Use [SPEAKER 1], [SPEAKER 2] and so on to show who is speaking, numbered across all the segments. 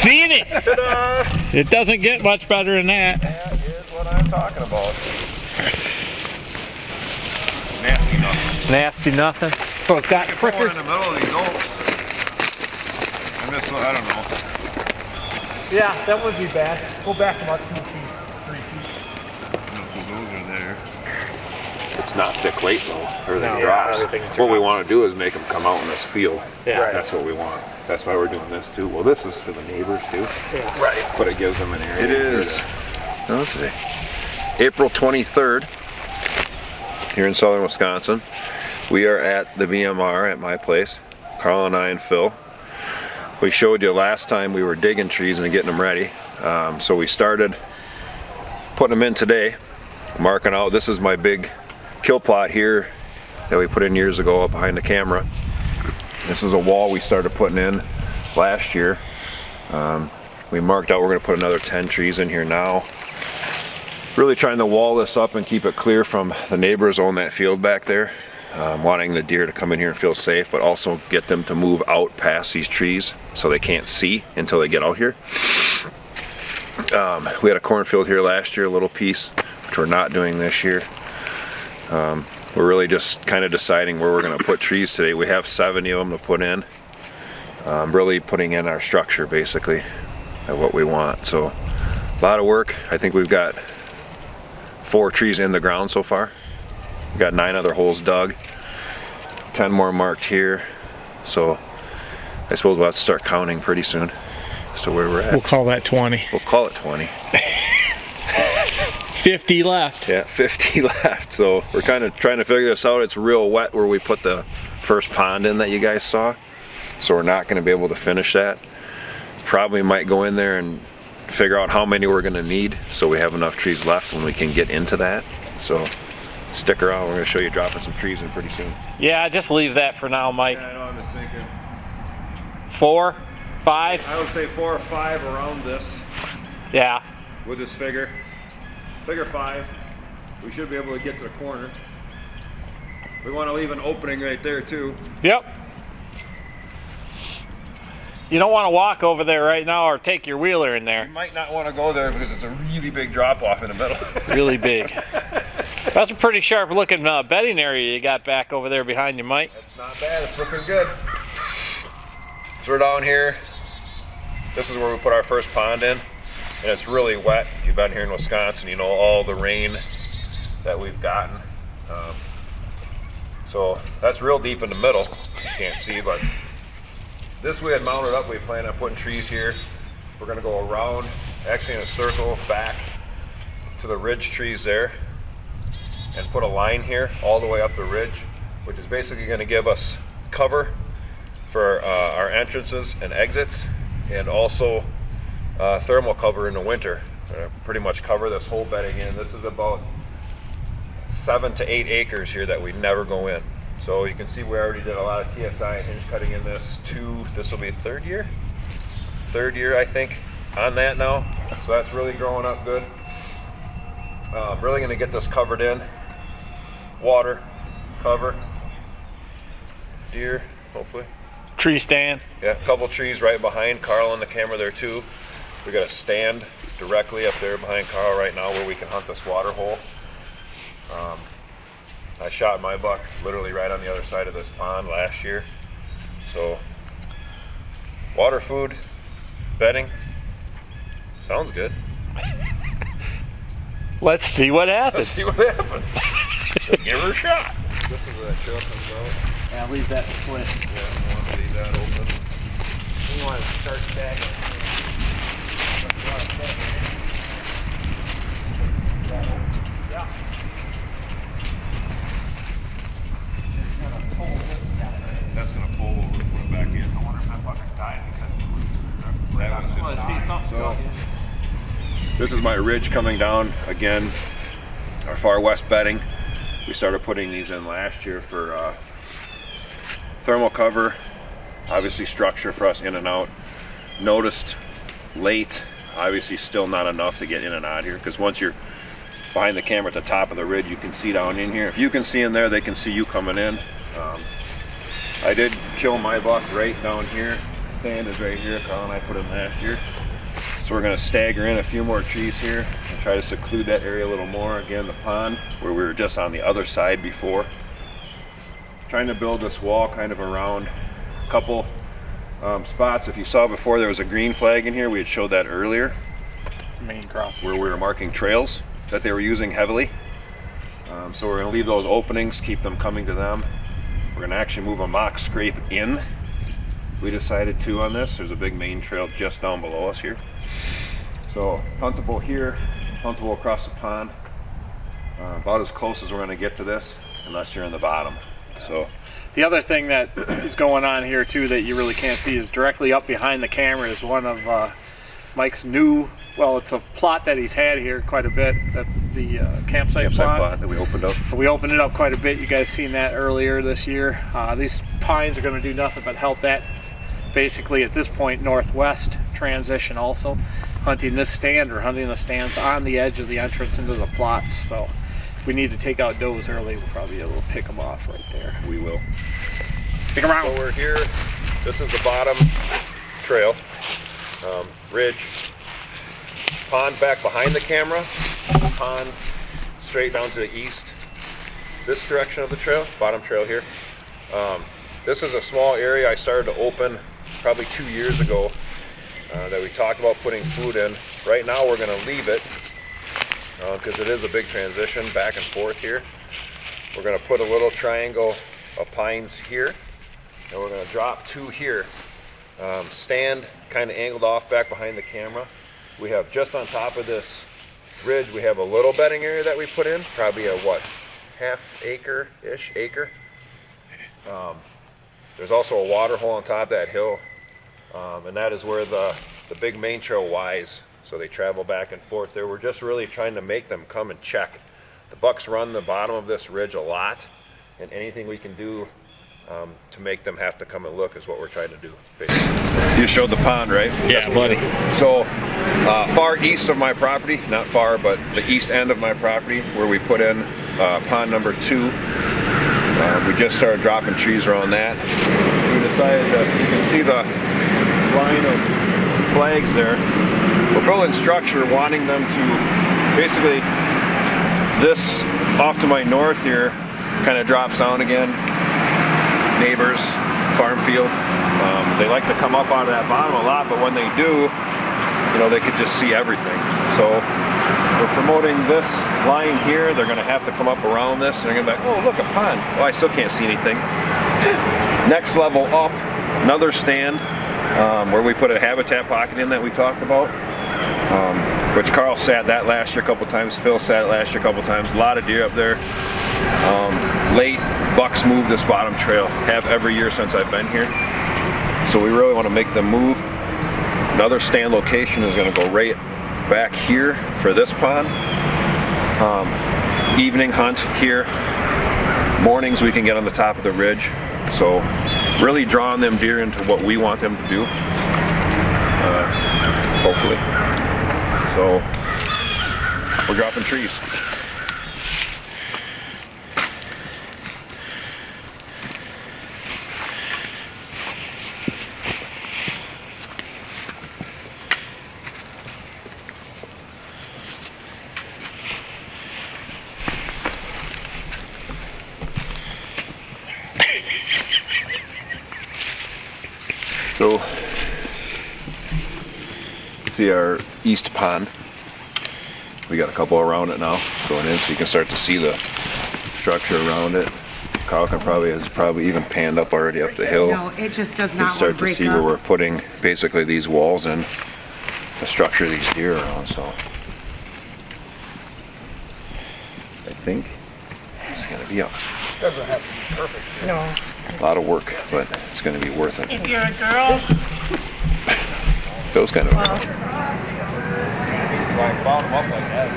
[SPEAKER 1] Seen it!
[SPEAKER 2] Ta-da!
[SPEAKER 1] It doesn't get much better than that.
[SPEAKER 2] That is what I'm talking about. Nasty nothing.
[SPEAKER 1] Nasty nothing. So it's got
[SPEAKER 2] Four in
[SPEAKER 1] prickers.
[SPEAKER 2] the middle of these oaks. And this one, I don't know.
[SPEAKER 1] Yeah, that would be bad. Go back about 2 feet, 3 feet.
[SPEAKER 2] Those are there.
[SPEAKER 3] It's not thick weight though, or
[SPEAKER 1] No,
[SPEAKER 3] the drops.
[SPEAKER 1] everything's
[SPEAKER 3] What we
[SPEAKER 1] drops.
[SPEAKER 3] want to do is make them come out in this field.
[SPEAKER 1] Yeah. Right.
[SPEAKER 3] That's what we want. That's why we're doing this too. Well, this is for the neighbors too.
[SPEAKER 1] Yeah.
[SPEAKER 2] Right.
[SPEAKER 3] But it gives them an area.
[SPEAKER 2] It is. Let's see. April 23rd here in southern Wisconsin. We are at the BMR at my place. Karl and I and Phil. We showed you last time we were digging trees and getting them ready. So we started putting them in today. Marking out, this is my big kill plot here that we put in years ago up behind the camera. This is a wall we started putting in last year. We marked out we're going to put another 10 trees in here now. Really trying to wall this up and keep it clear from the neighbors on that field back there. Wanting the deer to come in here and feel safe, but also get them to move out past these trees so they can't see until they get out here. We had a cornfield here last year, a little piece, which we're not doing this year. We're really just kind of deciding where we're going to put trees today. We have 70 of them to put in. Really putting in our structure basically of what we want. So a lot of work. I think we've got 4 trees in the ground so far. We've got 9 other holes dug, 10 more marked here. So I suppose we'll have to start counting pretty soon as to where we're at.
[SPEAKER 1] We'll call that 20.
[SPEAKER 2] We'll call it 20.
[SPEAKER 1] 50 left.
[SPEAKER 2] Yeah, 50 left. So we're kind of trying to figure this out. It's real wet where we put the first pond in that you guys saw. So we're not going to be able to finish that. Probably might go in there and figure out how many we're going to need so we have enough trees left when we can get into that. So stick around, we're going to show you dropping some trees in pretty soon.
[SPEAKER 1] Yeah, just leave that for now, Mike.
[SPEAKER 2] Yeah, I know, I'm just thinking.
[SPEAKER 1] 4, 5.
[SPEAKER 2] I would say 4 or 5 around this
[SPEAKER 1] Yeah.
[SPEAKER 2] with this figure. Figure 5. We should be able to get to the corner. We want to leave an opening right there too.
[SPEAKER 1] Yep. You don't want to walk over there right now or take your wheeler in
[SPEAKER 2] You
[SPEAKER 1] there.
[SPEAKER 2] might not want to go there because it's a really big drop off in the middle.
[SPEAKER 1] Really big. That's a pretty sharp looking bedding area you got back over there behind you, Mike.
[SPEAKER 2] It's not bad, it's looking good. So we're down here. This is where we put our first pond in. And it's really wet. If you've been here in Wisconsin, you know all the rain that we've gotten. So that's real deep in the middle. You can't see, but this we had mounted up. We planned on putting trees here. We're gonna go around, actually in a circle, back to the ridge trees there and put a line here all the way up the ridge, which is basically gonna give us cover for our entrances and exits, and also thermal cover in the winter. Pretty much cover this whole bedding in. This is about 7 to 8 acres here that we never go in. So you can see we already did a lot of TSI and hinge cutting in this this will be third year I think on that now. So that's really growing up good. Really gonna get this covered in. Water, cover, deer, hopefully.
[SPEAKER 1] Tree stand.
[SPEAKER 2] Yeah, a couple trees right behind Karl on the camera there too. We got a stand directly up there behind Karl right now where we can hunt this water hole. I shot my buck literally right on the other side of this pond last year. So water, food, bedding, sounds good.
[SPEAKER 1] Let's see what
[SPEAKER 2] Let's
[SPEAKER 1] happens.
[SPEAKER 2] see what happens. Give her a shot. This is where that trail comes out.
[SPEAKER 1] Yeah, leave that split.
[SPEAKER 2] Yeah, I want to leave that open.
[SPEAKER 1] You want to start back. Yeah.
[SPEAKER 2] That's going to pull over and put it back in. I wonder if that fucking died because that was just
[SPEAKER 1] Want to see something go.
[SPEAKER 2] This is my ridge coming down again, our far west bedding. We started putting these in last year for thermal cover, obviously structure for us in and out. Noticed late, obviously still not enough to get in and out here, because once you're behind the camera at the top of the ridge, you can see down in here. If you can see in there, they can see you coming in. I did kill my buck right down here stand is right here. Karl and I put in last year. So we're going to stagger in a few more trees here and try to seclude that area a little more. Again, the pond where we were just on the other side before. Trying to build this wall kind of around a couple spots. If you saw before, there was a green flag in here. We had showed that earlier.
[SPEAKER 1] Main crossing.
[SPEAKER 2] Where we were marking trails that they were using heavily. So we're going to leave those openings, keep them coming to them. We're going to actually move a mock scrape in. We decided to on this. There's a big main trail just down below us here. So huntable here, huntable across the pond. About as close as we're going to get to this, unless you're in the bottom. So
[SPEAKER 1] the other thing that is going on here too that you really can't see is directly up behind the camera is one of Mike's new, well, it's a plot that he's had here quite a bit, the campsite plot
[SPEAKER 2] that we opened up.
[SPEAKER 1] We opened it up quite a bit. You guys seen that earlier this year. These pines are going to do nothing but help that basically at this point northwest transition also. Hunting this stand or hunting the stands on the edge of the entrance into the plots. So if we need to take out does early, we'll probably be able to pick them off right there.
[SPEAKER 2] We will.
[SPEAKER 1] Stick around.
[SPEAKER 2] So we're here. This is the bottom trail. Ridge. Pond back behind the camera. Pond straight down to the east. This direction of the trail, bottom trail here. This is a small area I started to open probably 2 years ago that we talked about putting food in. Right now we're going to leave it because it is a big transition back and forth here. We're going to put a little triangle of pines here, and we're going to drop 2 here. Stand kind of angled off back behind the camera. We have just on top of this ridge, we have a little bedding area that we put in, probably a what, half acre-ish, acre. There's also a water hole on top of that hill, and that is where the big main trail lies. So they travel back and forth there. We're just really trying to make them come and check. The bucks run the bottom of this ridge a lot, and anything we can do to make them have to come and look is what we're trying to do. Basically. You showed the pond, right?
[SPEAKER 1] Yeah, buddy.
[SPEAKER 2] So far east of my property, not far, but the east end of my property, where we put in pond number 2. We just started dropping trees around that. We decided that you can see the line of flags there. We're building structure, wanting them to basically, this off to my north here kind of drops down again. Neighbors, farm field. They like to come up out of that bottom a lot, but when they do, you know, they could just see everything. So we're promoting this line here. They're going to have to come up around this, and they're going to be like, oh, look, a pond. Well, I still can't see anything. Next level up, another stand where we put a habitat pocket in that we talked about, which Karl sat that last year a couple times. Phil sat it last year a couple times. A lot of deer up there. Late bucks move this bottom trail, have every year since I've been here. So we really want to make them move. Another stand location is going to go right back here for this pond. Evening hunt here. Mornings we can get on the top of the ridge. So really drawing them deer into what we want them to do. Hopefully. So we're dropping trees. So, see our east pond. We got a couple around it now going in, so you can start to see the structure around it. Karl has probably even panned up already up the hill.
[SPEAKER 4] No, it just does
[SPEAKER 2] You
[SPEAKER 4] not
[SPEAKER 2] can start
[SPEAKER 4] want
[SPEAKER 2] to
[SPEAKER 4] break
[SPEAKER 2] see
[SPEAKER 4] up.
[SPEAKER 2] where we're putting basically these walls in to structure these deer around. So I think it's going to be awesome.
[SPEAKER 5] Doesn't have to be perfect.
[SPEAKER 4] No.
[SPEAKER 2] A lot of work, but it's going to be worth it.
[SPEAKER 4] If you're a girl,
[SPEAKER 2] Those kind of.
[SPEAKER 5] So I found them up like that.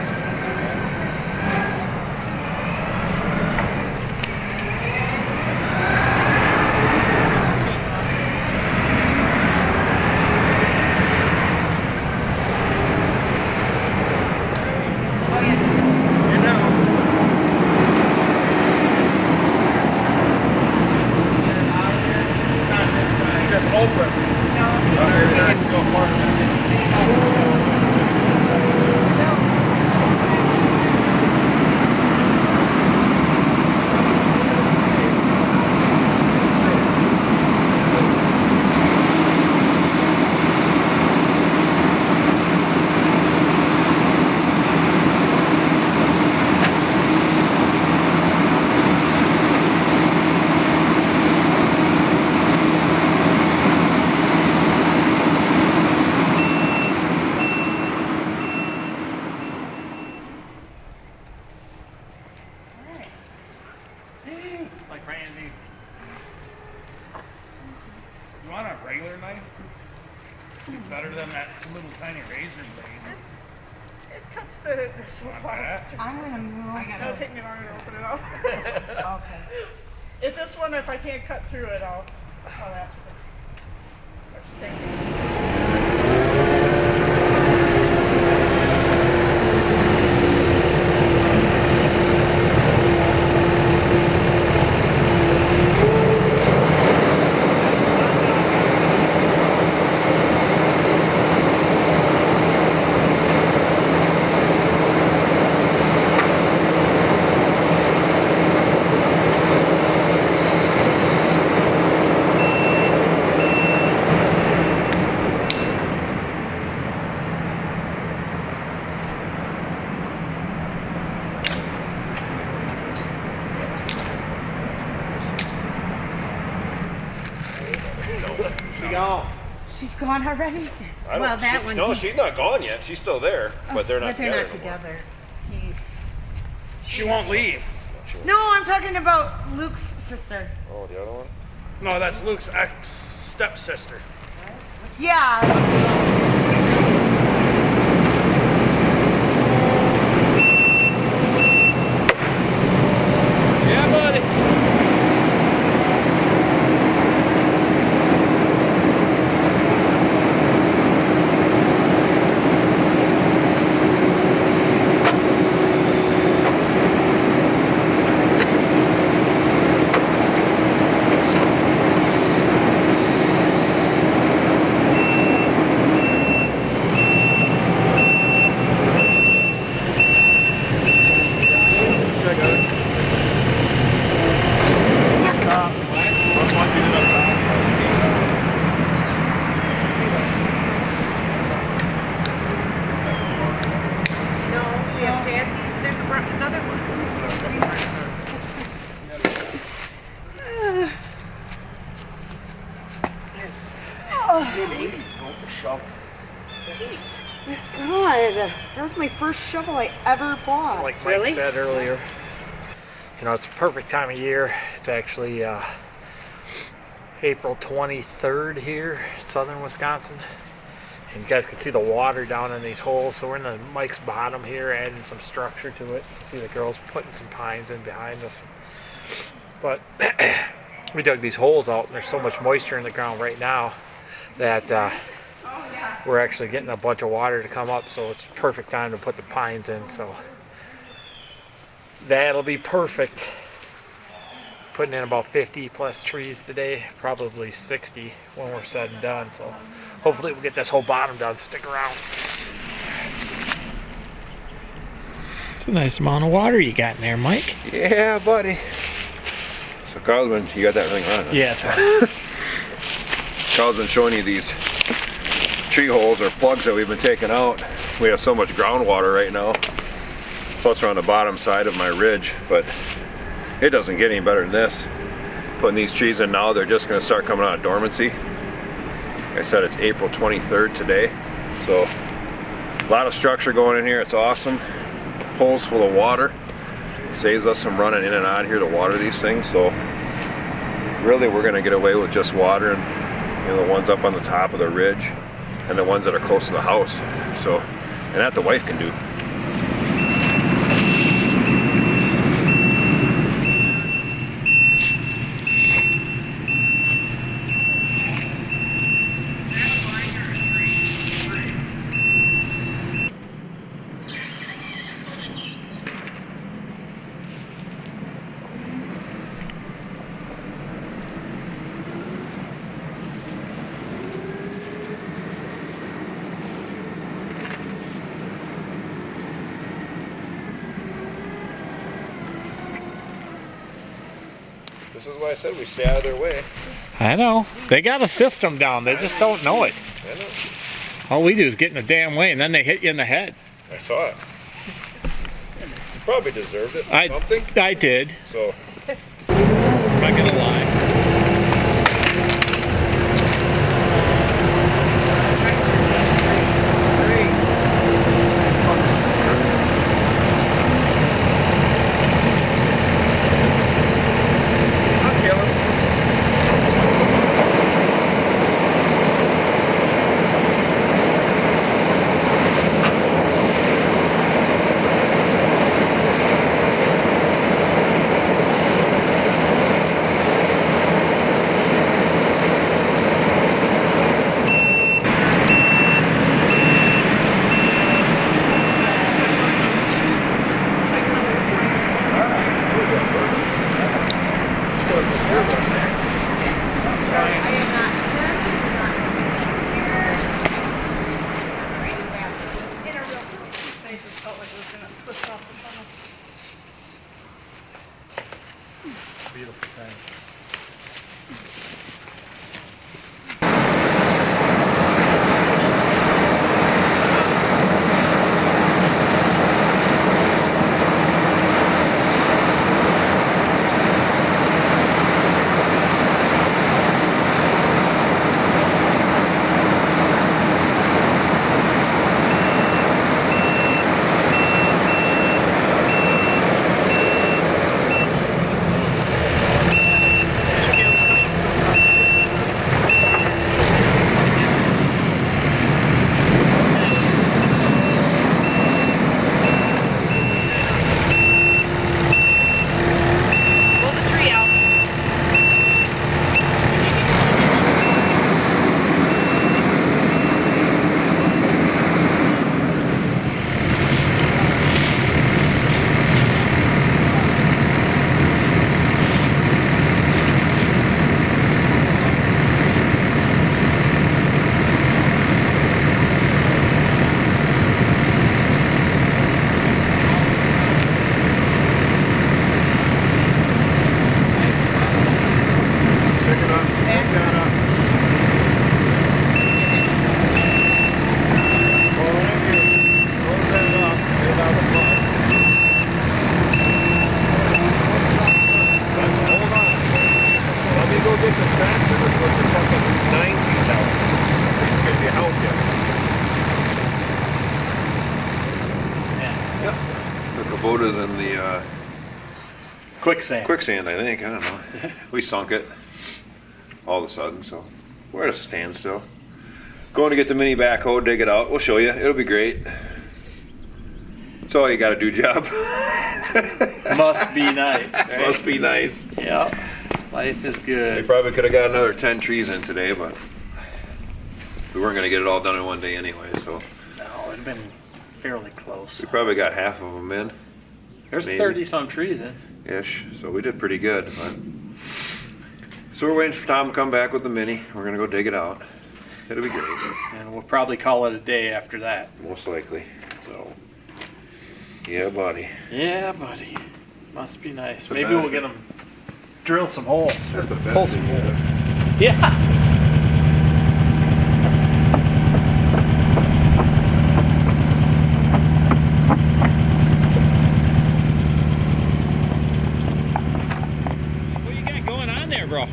[SPEAKER 2] Just open.
[SPEAKER 1] Like Randy.
[SPEAKER 5] You want a regular knife? It's better than that little tiny razor blade.
[SPEAKER 4] It cuts the so
[SPEAKER 5] Want
[SPEAKER 4] far.
[SPEAKER 5] that?
[SPEAKER 6] I'm gonna move.
[SPEAKER 4] It'll take me longer to open it up.
[SPEAKER 6] Okay.
[SPEAKER 4] If this one, if I can't cut through it, I'll ask for it. Thank you.
[SPEAKER 6] She's gone already? Well, that one.
[SPEAKER 2] No, she's not gone yet. She's still there, but they're not
[SPEAKER 6] But they're
[SPEAKER 2] together.
[SPEAKER 6] not
[SPEAKER 2] anymore.
[SPEAKER 6] together.
[SPEAKER 5] She won't leave.
[SPEAKER 6] No, I'm talking about Luke's sister.
[SPEAKER 2] Oh, the other one?
[SPEAKER 5] No, that's Luke's ex-stepsister.
[SPEAKER 6] Yeah.
[SPEAKER 1] Yeah, buddy.
[SPEAKER 6] No, we have Jackie. There's another one. God, that was my first shovel I ever bought.
[SPEAKER 1] Like Mike said earlier, you know, it's a perfect time of year. It's actually April 23rd here in southern Wisconsin. And you guys can see the water down in these holes. So we're in the Mike's bottom here, adding some structure to it. See the girls putting some pines in behind us. But we dug these holes out, and there's so much moisture in the ground right now that we're actually getting a bunch of water to come up. So it's perfect time to put the pines in. So that'll be perfect. Putting in about 50 plus trees today, probably 60 when we're said and done. So hopefully we'll get this whole bottom done. Stick around. It's a nice amount of water you got in there, Mike.
[SPEAKER 2] Yeah, buddy. So Karl's been, you got that thing running?
[SPEAKER 1] Yeah, that's right.
[SPEAKER 2] Karl's been showing you these tree holes or plugs that we've been taking out. We have so much groundwater right now. Plus we're on the bottom side of my ridge, but it doesn't get any better than this. Putting these trees in now, they're just gonna start coming out of dormancy. Like I said, it's April 23rd today. So a lot of structure going in here, it's awesome. Holes full of water. Saves us from running in and out here to water these things. So really we're gonna get away with just watering, you know, the ones up on the top of the ridge and the ones that are close to the house. So, and that the wife can do. This is why I said we stay out of their way.
[SPEAKER 1] I know. They got a system down. They just don't know it.
[SPEAKER 2] I know.
[SPEAKER 1] All we do is get in the damn way, and then they hit you in the head.
[SPEAKER 2] I saw it. You probably deserved it for something.
[SPEAKER 1] I did.
[SPEAKER 2] So.
[SPEAKER 1] I'm not gonna lie.
[SPEAKER 2] Kubota's in the
[SPEAKER 1] Quicksand.
[SPEAKER 2] I think. I don't know. We sunk it all of a sudden, so we're at a standstill. Going to get the mini backhoe, dig it out. We'll show you. It'll be great. That's all you got to do, job.
[SPEAKER 1] Must be nice. Right?
[SPEAKER 2] Must be nice.
[SPEAKER 1] Yeah. Life is
[SPEAKER 2] We
[SPEAKER 1] good.
[SPEAKER 2] probably could have got another 10 trees in today, but we weren't going to get it all done in one day anyway, so.
[SPEAKER 1] No, it'd been fairly close.
[SPEAKER 2] We probably got half of them in.
[SPEAKER 1] There's
[SPEAKER 2] maybe.
[SPEAKER 1] 30 some trees in.
[SPEAKER 2] Ish, so we did pretty good. But. So we're waiting for Tom to come back with the mini. We're going to go dig it out. It'll be great.
[SPEAKER 1] And we'll probably call it a day after that.
[SPEAKER 2] Most likely.
[SPEAKER 1] So.
[SPEAKER 2] Yeah, buddy.
[SPEAKER 1] Yeah, buddy. Must be nice.
[SPEAKER 2] It's a
[SPEAKER 1] Maybe we'll
[SPEAKER 2] benefit.
[SPEAKER 1] get them, drill some holes.
[SPEAKER 2] That's a
[SPEAKER 1] Pull
[SPEAKER 2] benefit,
[SPEAKER 1] some
[SPEAKER 2] yeah.
[SPEAKER 1] holes. Yeah. What you got going on there, bro?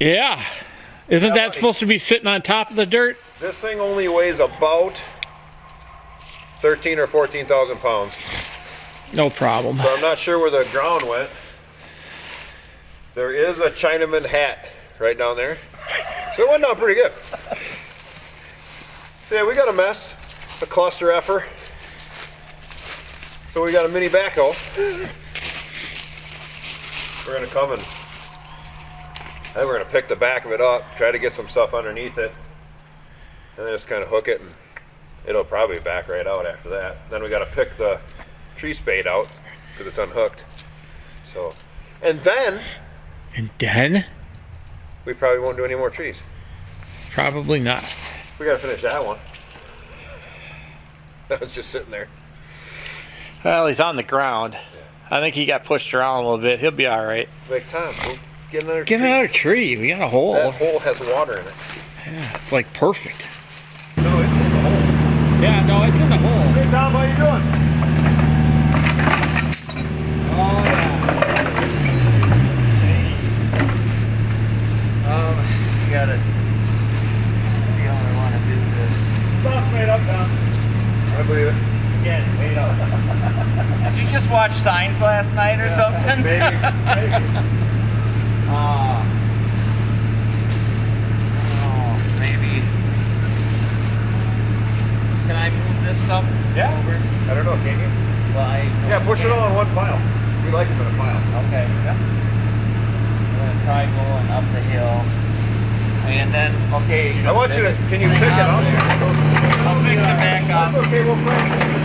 [SPEAKER 1] Yeah. Isn't that
[SPEAKER 2] buddy.
[SPEAKER 1] supposed to be sitting on top of the dirt?
[SPEAKER 2] This thing only weighs about 13 or 14,000 pounds.
[SPEAKER 1] No problem.
[SPEAKER 2] So I'm not sure where the ground went. There is a Chinaman hat right down there. So it went down pretty good. So yeah, we got a mess, a cluster effort. So we got a mini backhoe. We're gonna come and then we're gonna pick the back of it up, try to get some stuff underneath it, and then just kind of hook it, and it'll probably back right out after that. Then we gotta pick the tree spade out because it's unhooked. So, and then we probably won't do any more trees.
[SPEAKER 1] Probably not.
[SPEAKER 2] We gotta finish that one. That was just sitting there.
[SPEAKER 1] Well, he's on the ground. I think he got pushed around a little bit. He'll be all right.
[SPEAKER 2] Like, Tom, go get another
[SPEAKER 1] Get
[SPEAKER 2] tree.
[SPEAKER 1] another tree. We got a hole.
[SPEAKER 2] That hole has water in it.
[SPEAKER 1] Yeah, it's like perfect.
[SPEAKER 2] No, it's in the hole.
[SPEAKER 1] Yeah, no, it's in the hole.
[SPEAKER 2] Hey, Tom, how you doing?
[SPEAKER 1] Oh, yeah.
[SPEAKER 7] Gotta see how I want to do this.
[SPEAKER 5] Sauce made up, Tom.
[SPEAKER 2] I believe it.
[SPEAKER 5] Again, made up.
[SPEAKER 7] Did you just watch Signs last night or something?
[SPEAKER 2] Maybe.
[SPEAKER 7] Oh, maybe. Can I move this stuff
[SPEAKER 2] Yeah.
[SPEAKER 7] over?
[SPEAKER 2] I don't know, can you?
[SPEAKER 7] Well,
[SPEAKER 2] Yeah, push it all in one pile. We like them in a pile.
[SPEAKER 7] Okay.
[SPEAKER 2] Yeah.
[SPEAKER 7] I'm gonna try going up the hill. And then, okay.
[SPEAKER 2] I want you to, can you pick it up?
[SPEAKER 7] I'll fix it back up.
[SPEAKER 2] That's okay, we'll fix it.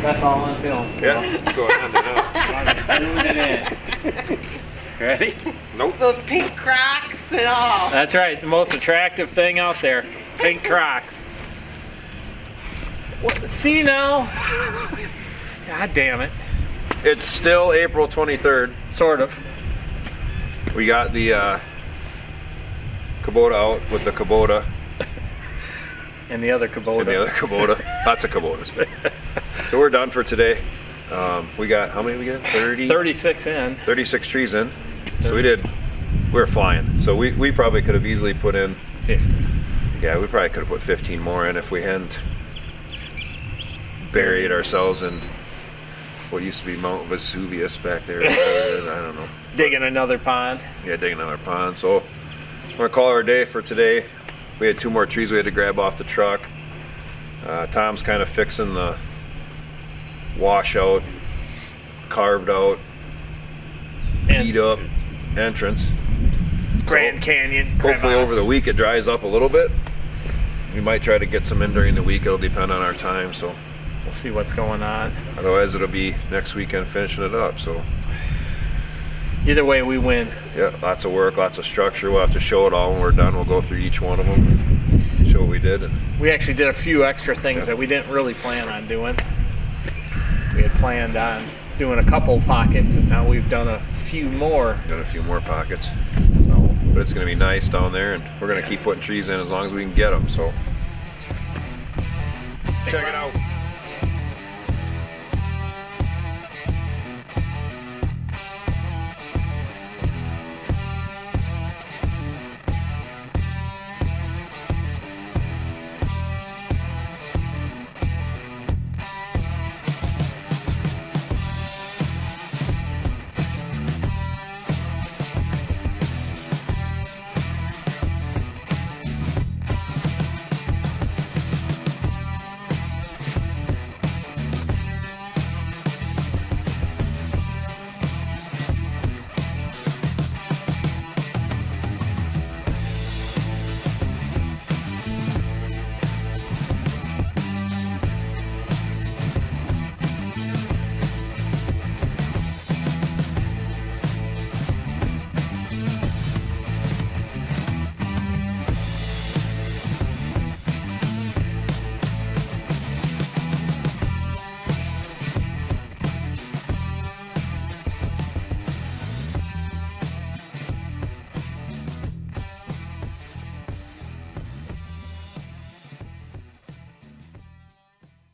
[SPEAKER 1] That's all on film.
[SPEAKER 2] Yeah, it's going on now.
[SPEAKER 1] Doing it in. Ready?
[SPEAKER 2] Nope.
[SPEAKER 6] Those pink Crocs and all.
[SPEAKER 1] That's right, the most attractive thing out there. Pink Crocs. What, see now? God damn it.
[SPEAKER 2] It's still April 23rd.
[SPEAKER 1] Sort of.
[SPEAKER 2] We got the Kubota out with the Kubota.
[SPEAKER 1] And the other Kubota.
[SPEAKER 2] And the other Kubota. Lots of Kubotas. So we're done for today. We got, how many we get?
[SPEAKER 1] 36 in.
[SPEAKER 2] 36 trees in. So we were flying. So we probably could have easily put in
[SPEAKER 1] 50.
[SPEAKER 2] Yeah, we probably could have put 15 more in if we hadn't buried ourselves in what used to be Mount Vesuvius back there. I don't know.
[SPEAKER 1] Digging another pond.
[SPEAKER 2] Yeah, digging another pond. So we're gonna call our day for today. We had 2 more trees we had to grab off the truck. Tom's kind of fixing the washout, carved out,
[SPEAKER 1] And
[SPEAKER 2] beat up entrance.
[SPEAKER 1] Grand
[SPEAKER 2] So
[SPEAKER 1] Canyon.
[SPEAKER 2] hopefully
[SPEAKER 1] crevasse.
[SPEAKER 2] over the week it dries up a little bit. We might try to get some in during the week. It'll depend on our time. So
[SPEAKER 1] We'll see what's going on.
[SPEAKER 2] otherwise it'll be next weekend finishing it up. So
[SPEAKER 1] Either way, we win.
[SPEAKER 2] yeah, lots of work, lots of structure. We'll have to show it all when we're done. We'll go through each one of them, show what we did. And
[SPEAKER 1] We actually did a few extra things that we didn't really plan on doing. We had planned on doing a couple pockets, and now we've done a few more.
[SPEAKER 2] done a few more pockets.
[SPEAKER 1] So
[SPEAKER 2] But it's going to be nice down there, and we're going to keep putting trees in as long as we can get them. So check it out.